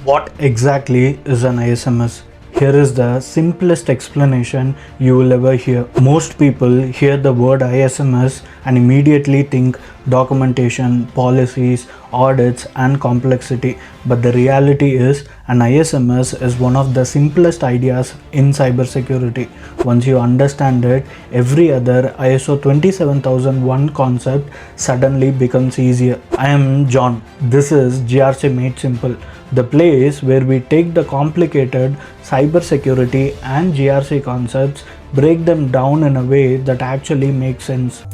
What exactly is an ISMS? Here is the simplest explanation you will ever hear. Most people hear the word ISMS and immediately think documentation, policies, audits, and complexity. But the reality is, an ISMS is one of the simplest ideas in cybersecurity. Once you understand it, every other ISO 27001 concept suddenly becomes easier. I am John. This is GRC Made Simple, the place where we take the complicated cybersecurity and GRC concepts, break them down in a way that actually makes sense.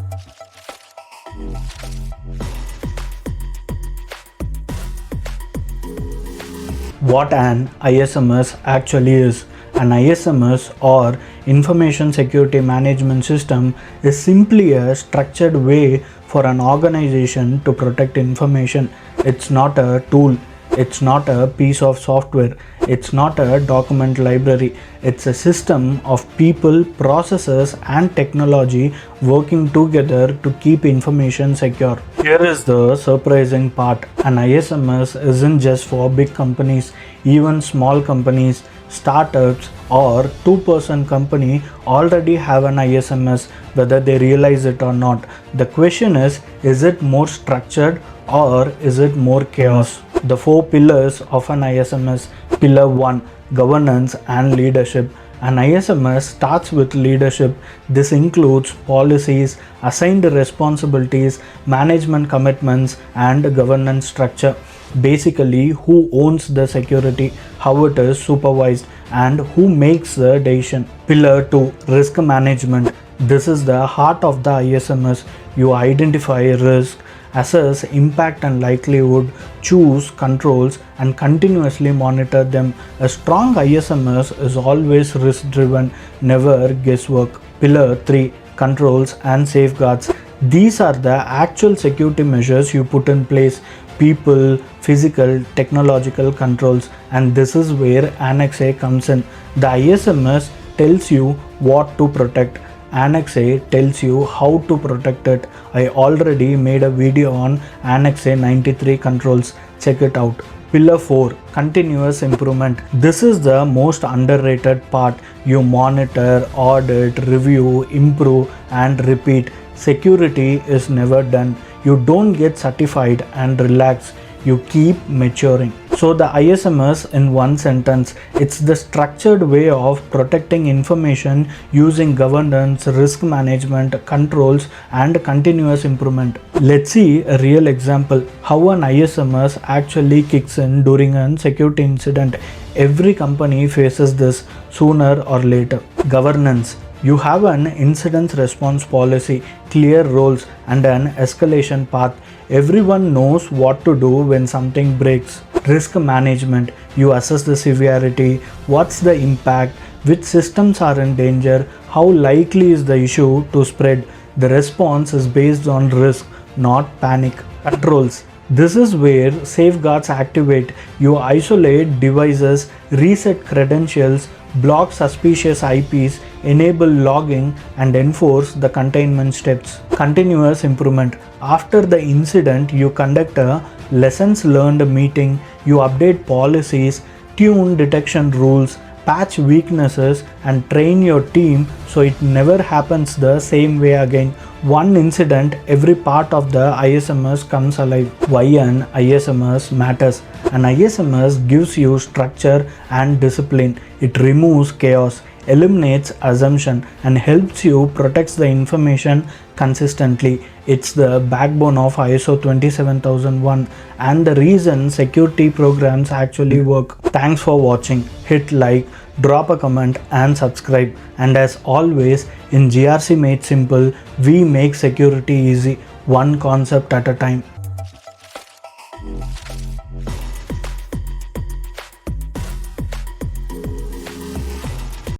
What an ISMS actually is. An ISMS, or Information Security Management System, is simply a structured way for an organization to protect information. It's not a tool. It's not a piece of software. It's not a document library. It's a system of people, processes, and technology working together to keep information secure. Here is the surprising part. An ISMS isn't just for big companies. Even small companies, startups, or two-person company already have an ISMS, whether they realize it or not. The question is it more structured or is it more chaos? The four pillars of an ISMS. Pillar 1, governance and leadership. An ISMS starts with leadership. This includes policies, assigned responsibilities, management commitments, and governance structure. Basically, who owns the security, how it is supervised, and who makes the decision. Pillar 2, risk management. This is the heart of the ISMS. You identify risk, assess impact and likelihood, choose controls, and continuously monitor them. A strong ISMS is always risk driven, never guesswork. Pillar 3, controls and safeguards. These are the actual security measures you put in place: people, physical, technological controls. And this is where Annex A comes in. The ISMS tells you what to protect. Annex A tells you how to protect it. I already made a video on Annex A 93 controls. Check it out. Pillar 4, continuous improvement. This is the most underrated part. You monitor, audit, review, improve, and repeat. Security is never done. You don't get certified and relax. You keep maturing. So the ISMS, in one sentence, it's the structured way of protecting information using governance, risk management, controls, and continuous improvement. Let's see a real example how an ISMS actually kicks in during a security incident. Every company faces this sooner or later. Governance. You have an incident response policy, clear roles, and an escalation path. Everyone knows what to do when something breaks. Risk management. You assess the severity, what's the impact, which systems are in danger, how likely is the issue to spread. The response is based on risk, not panic. Controls. This is where safeguards activate. You isolate devices, reset credentials, block suspicious IPs, enable logging, and enforce the containment steps. Continuous improvement. After the incident, you conduct a lessons learned meeting, you update policies, tune detection rules, patch weaknesses, and train your team so it never happens the same way again. One incident, every part of the ISMS comes alive. Why an ISMS matters? An ISMS gives you structure and discipline. It removes chaos, eliminates assumption, and helps you protect the information consistently. It's the backbone of ISO 27001 and the reason security programs actually work. Thanks for watching. Hit like, drop a comment, and subscribe. And as always, in GRC Made Simple, we make security easy, one concept at a time.